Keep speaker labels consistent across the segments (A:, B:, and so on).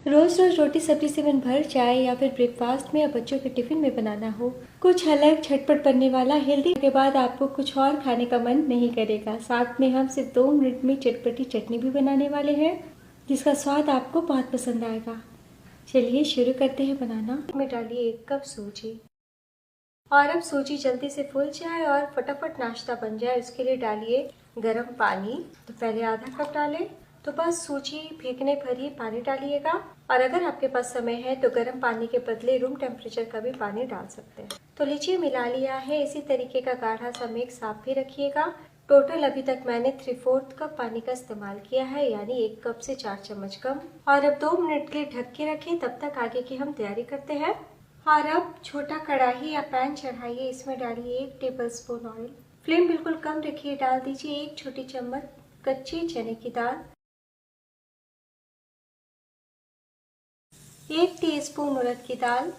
A: रोज रोज रोटी सब्जी से मन भर जाए या फिर ब्रेकफास्ट में या बच्चों के टिफिन में बनाना हो, कुछ अलग झटपट बनने वाला हेल्दी के बाद आपको कुछ और खाने का मन नहीं करेगा। साथ में हम सिर्फ 2 मिनट में चटपटी चटनी भी बनाने वाले हैं जिसका स्वाद आपको बहुत पसंद आएगा। चलिए शुरू करते हैं बनाना। में डालिए 1 कप सूजी। और अब सूजी जल्दी से फूल जाए और फटाफट नाश्ता बन जाए, उसके लिए डालिए गर्म पानी। तो पहले आधा कप डालें, तो बस सूजी फेंकने भर ही पानी डालिएगा। और अगर आपके पास समय है तो गर्म पानी के बदले रूम टेम्परेचर का भी पानी डाल सकते हैं। तो लीजिए मिला लिया है। इसी तरीके का गाढ़ा सा मिक्स आप भी रखिएगा। टोटल अभी तक मैंने 3/4 कप पानी का इस्तेमाल किया है, यानी 1 कप से 4 चम्मच कम। और अब 2 मिनट के लिए ढक के रखें, तब तक आगे की हम तैयारी करते हैं। और अब छोटा कढ़ाई या पैन चढ़ाइए, इसमें डालिए 1 टेबलस्पून ऑयल। फ्लेम बिल्कुल कम रखिए। डाल दीजिए 1 छोटी चम्मच कच्ची चने की दाल, 1 टीस्पून उड़द की दाल।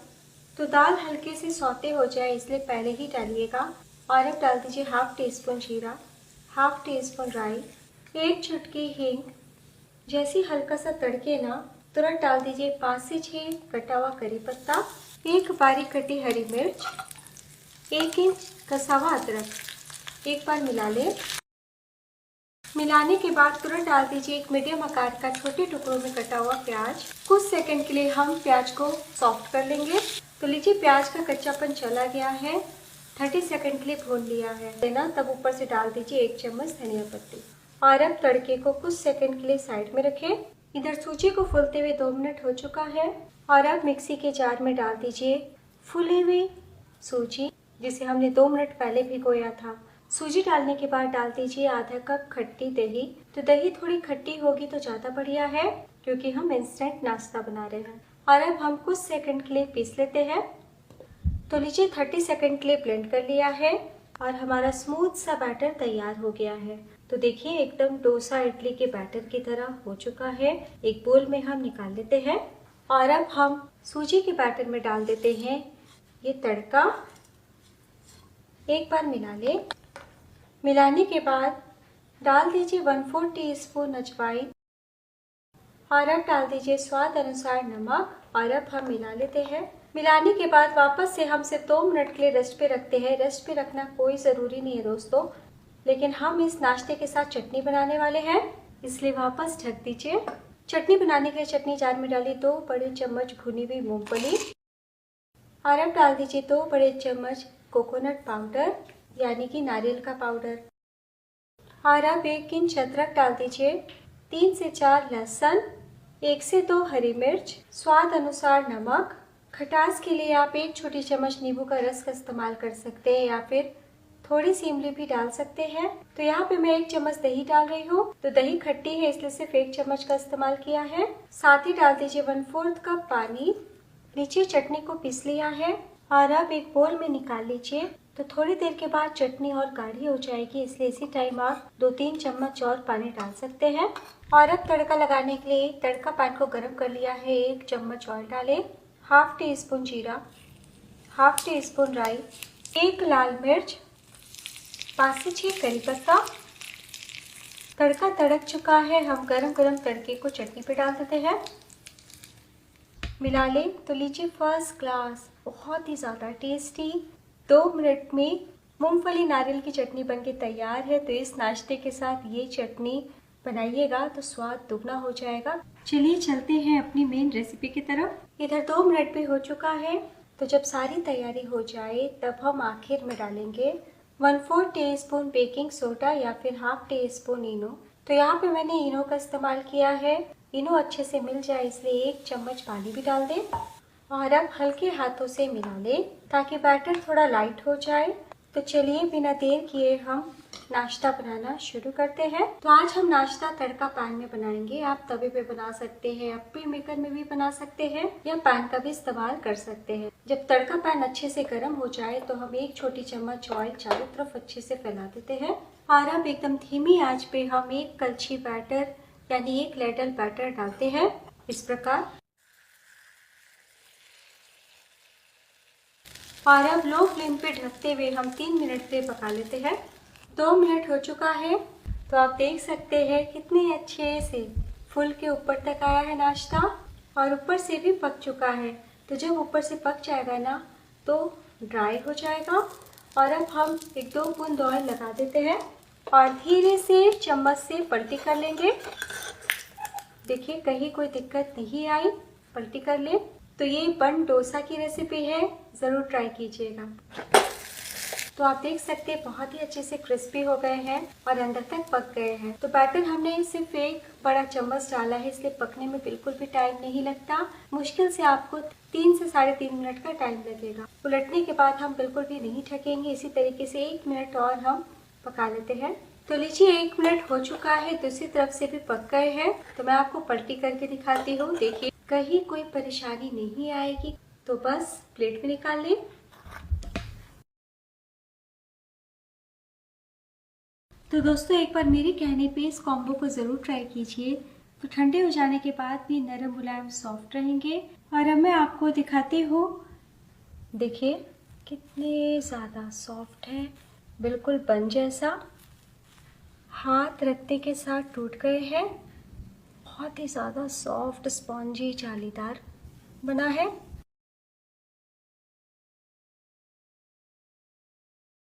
A: तो दाल हल्के से सौते हो जाए इसलिए पहले ही डालिएगा। और अब डाल दीजिए 1/2 टीस्पून जीरा, 1/2 टीस्पून राई, 1 चुटकी हींग। जैसे हल्का सा तड़के ना, तुरंत डाल दीजिए 5 से 6 कटा हुआ करी पत्ता, 1 बारीक कटी हरी मिर्च, 1 इंच कसा हुआ अदरक। एक बार मिला लें। मिलाने के बाद तुरंत डाल दीजिए 1 मीडियम आकार का छोटे टुकड़ों में कटा हुआ प्याज। कुछ सेकंड के लिए हम प्याज को सॉफ्ट कर लेंगे। तो लीजिए प्याज का कच्चापन चला गया है, 30 सेकंड के लिए भून लिया है ना। तब ऊपर से डाल दीजिए 1 चम्मच धनिया पत्ती। और अब तड़के को कुछ सेकंड के लिए साइड में रखें। इधर सूजी को फूलते हुए 2 मिनट हो चुका है। और अब मिक्सी के जार में डाल दीजिए फूली हुई सूजी, जिसे हमने 2 मिनट पहले भिगोया था। सूजी डालने के बाद डाल दीजिए आधा कप खट्टी दही। तो दही थोड़ी खट्टी होगी तो ज़्यादा बढ़िया है, क्योंकि हम इंस्टेंट नाश्ता बना रहे हैं। और अब हम कुछ सेकंड के लिए पीस लेते हैं। तो लीजिए 30 सेकंड के लिए ब्लेंड कर लिया है और हमारा स्मूथ सा बैटर तैयार हो गया है। तो देखिए एकदम डोसा इडली के बैटर की तरह हो चुका है। एक बोल में हम निकाल लेते हैं। और अब हम सूजी के बैटर में डाल देते हैं ये तड़का। एक बार मिला लें। मिलाने के बाद डाल दीजिए 1/4 टीस्पून अजवाइन। और अब डाल दीजिए स्वाद अनुसार नमक। और अब हम मिला लेते हैं। मिलाने के बाद वापस से हम सिर्फ 2 मिनट के लिए रेस्ट पे रखते हैं। रेस्ट पे रखना कोई ज़रूरी नहीं है दोस्तों, लेकिन हम इस नाश्ते के साथ चटनी बनाने वाले हैं, इसलिए वापस ढक दीजिए। चटनी बनाने के लिए चटनी जार में डालिए 2 बड़े चम्मच भुनी हुई मूंगफली। और अब डाल दीजिए 2 बड़े चम्मच कोकोनट पाउडर, यानी कि नारियल का पाउडर। और अब 1 इंच अदरक डाल दीजिए, 3 से 4 लहसुन, 1 से 2 हरी मिर्च, स्वाद अनुसार नमक। खटास के लिए आप 1 छोटी चम्मच नींबू का रस का इस्तेमाल कर सकते हैं या फिर थोड़ी सी इमली भी डाल सकते हैं। तो यहाँ पे मैं 1 चम्मच दही डाल रही हूँ। तो दही खट्टी है इसलिए सिर्फ 1 चम्मच का इस्तेमाल किया है। साथ ही डाल दीजिए 1/4 कप पानी। नीचे चटनी को पीस लिया है और अब एक बोल में निकाल लीजिए। तो थोड़ी देर के बाद चटनी और गाढ़ी हो जाएगी, इसलिए इसी टाइम आप 2-3 चम्मच और पानी डाल सकते हैं। और अब तड़का लगाने के लिए तड़का पैन को गर्म कर लिया है। 1 चम्मच ऑयल डालें, 1/2 टीस्पून जीरा, 1/2 टीस्पून राई, 1 लाल मिर्च, 5 से 6 करी पत्ता। तड़का तड़क चुका है, हम गरम गरम तड़के को चटनी पे डाल देते हैं। मिला लें। तो लीजिए फर्स्ट क्लास बहुत ही ज़्यादा टेस्टी 2 मिनट में मूंगफली नारियल की चटनी बनके तैयार है। तो इस नाश्ते के साथ ये चटनी बनाइएगा तो स्वाद दुगना हो जाएगा। चलिए चलते हैं अपनी मेन रेसिपी की तरफ। इधर 2 मिनट भी हो चुका है। तो जब सारी तैयारी हो जाए तब हम आखिर में डालेंगे 1/4 टीस्पून बेकिंग सोडा या फिर 1/2 टीस्पून इनो। तो यहाँ पे मैंने इनो का इस्तेमाल किया है। इनो अच्छे से मिल जाए इसलिए 1 चम्मच पानी भी डाल दें। और अब हल्के हाथों से मिला लें ताकि बैटर थोड़ा लाइट हो जाए। तो चलिए बिना देर किए हम नाश्ता बनाना शुरू करते हैं। तो आज हम नाश्ता तड़का पैन में बनाएंगे। आप तवे पे बना सकते हैं, अप्पे मेकर में भी बना सकते हैं या पैन का भी इस्तेमाल कर सकते हैं। जब तड़का पैन अच्छे से गर्म हो जाए तो हम 1 छोटी चम्मच ऑयल चारों तरफ अच्छे से फैला देते हैं। और अब एकदम धीमी आंच पे हम 1 कलछी बैटर यानी 1 लेडल बैटर डालते हैं इस प्रकार। और अब लो फ्लेम पे ढकते हुए हम 3 मिनट के लिए पका लेते हैं। 2 मिनट हो चुका है। तो आप देख सकते हैं कितने अच्छे से फुल के ऊपर तक आया है नाश्ता। और ऊपर से भी पक चुका है। तो जब ऊपर से पक जाएगा ना तो ड्राई हो जाएगा। और अब हम 1-2 बूंद ऑयल लगा देते हैं और धीरे से चम्मच से पलटी कर लेंगे। देखिए कहीं कोई दिक्कत नहीं आई, पलटी कर ले। तो ये बन डोसा की रेसिपी है, ज़रूर ट्राई कीजिएगा। तो आप देख सकते हैं बहुत ही अच्छे से क्रिस्पी हो गए हैं और अंदर तक पक गए हैं। तो बैटर हमने सिर्फ एक बड़ा चम्मच डाला है, इसलिए पकने में बिल्कुल भी टाइम नहीं लगता। मुश्किल से आपको 3 से 3.5 मिनट का टाइम लगेगा। उलटने के बाद हम बिल्कुल भी नहीं ढकेंगे, इसी तरीके से 1 मिनट और हम पका लेते हैं। तो लीजिए 1 मिनट हो चुका है, दूसरी तरफ से भी पक गए हैं। तो मैं आपको पलटी करके दिखाती हूँ। देखिए कहीं कोई परेशानी नहीं आएगी। तो बस प्लेट में निकाल लें। तो दोस्तों एक बार मेरे कहने पे इस कॉम्बो को ज़रूर ट्राई कीजिए। तो ठंडे हो जाने के बाद भी नरम मुलायम सॉफ्ट रहेंगे। और अब मैं आपको दिखाती हूँ। देखिए कितने ज़्यादा सॉफ्ट है, बिल्कुल बन जैसा। हाथ रखने के साथ टूट गए हैं। बहुत ही ज़्यादा सॉफ्ट स्पॉन्जी जालीदार बना है।